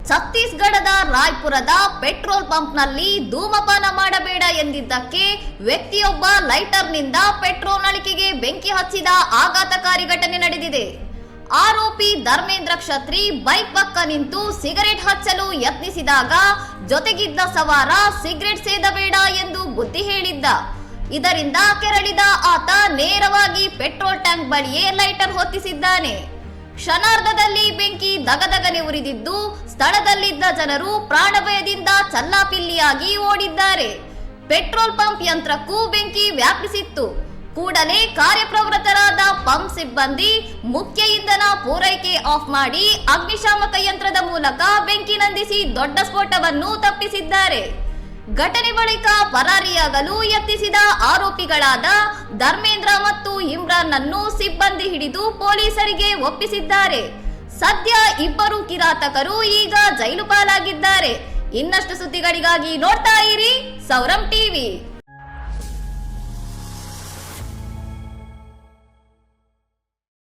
ಛತ್ತೀಸ್ಗಢದ ರಾಯ್ಪುರದ ಪೆಟ್ರೋಲ್ ಪಂಪ್ನಲ್ಲಿ ಧೂಮಪಾನ ಮಾಡಬೇಡ ಎಂದಿದ್ದಕ್ಕೆ ವ್ಯಕ್ತಿಯೊಬ್ಬ ಲೈಟರ್ನಿಂದ ಪೆಟ್ರೋಲ್ ನಳಿಕೆಗೆ ಬೆಂಕಿ ಹಚ್ಚಿದ ಆಘಾತಕಾರಿ ಘಟನೆ ನಡೆದಿದೆ. ಆರೋಪಿ ಧರ್ಮೇಂದ್ರ ಕ್ಷತ್ರಿ ಬೈಕ್ ಪಕ್ಕ ನಿಂತು ಸಿಗರೆಟ್ ಹಚ್ಚಲು ಯತ್ನಿಸಿದಾಗ ಜೊತೆಗಿದ್ದ ಸವಾರ ಸಿಗರೆಟ್ ಸೇದಬೇಡ ಎಂದು ಬುದ್ಧಿ ಹೇಳಿದ್ದ. ಇದರಿಂದ ಕೆರಳಿದ ಆತ ನೇರವಾಗಿ ಪೆಟ್ರೋಲ್ ಟ್ಯಾಂಕ್ ಬಳಿಯೇ ಲೈಟರ್ ಹೊತ್ತಿಸಿದ್ದಾನೆ. ಕ್ಷಣಾರ್ಧದಲ್ಲಿ ಬೆಂಕಿ ದಗದಗನೆ ಉರಿದಿದ್ದು ಸ್ಥಳದಲ್ಲಿದ್ದ ಜನರು ಪ್ರಾಣಭಯದಿಂದ ಚಲ್ಲಾಪಿಲ್ಲಿಯಾಗಿ ಓಡಿದ್ದಾರೆ. ಪೆಟ್ರೋಲ್ ಪಂಪ್ ಯಂತ್ರಕ್ಕೂ ಬೆಂಕಿ ವ್ಯಾಪಿಸಿತ್ತು. ಕೂಡಲೇ ಕಾರ್ಯಪ್ರವೃತ್ತರಾದ ಪಂಪ್ ಸಿಬ್ಬಂದಿ ಮುಖ್ಯ ಇಂಧನ ಪೂರೈಕೆ ಆಫ್ ಮಾಡಿ ಅಗ್ನಿಶಾಮಕ ಯಂತ್ರದ ಮೂಲಕ ಬೆಂಕಿ ನಂದಿಸಿ ದೊಡ್ಡ ಸ್ಫೋಟವನ್ನು ತಪ್ಪಿಸಿದ್ದಾರೆ. ಘಟನೆ ಬಳಿಕ ಪರಾರಿಯಾಗಲು ಯತ್ನಿಸಿದ ಆರೋಪಿಗಳಾದ ಧರ್ಮೇಂದ್ರ ಮತ್ತು ಇಮ್ರಾನ್ ನನ್ನು ಸಿಬ್ಬಂದಿ ಹಿಡಿದು ಪೊಲೀಸರಿಗೆ ಒಪ್ಪಿಸಿದ್ದಾರೆ. ಸದ್ಯ ಇಬ್ಬರು ಕಿರಾತಕರು ಈಗ ಜೈಲು ಪಾಲಾಗಿದ್ದಾರೆ. ಇನ್ನಷ್ಟು ಸುದ್ದಿಗಳಿಗಾಗಿ ನೋಡ್ತಾ ಇರಿ ಸೌರಂ ಟಿವಿ.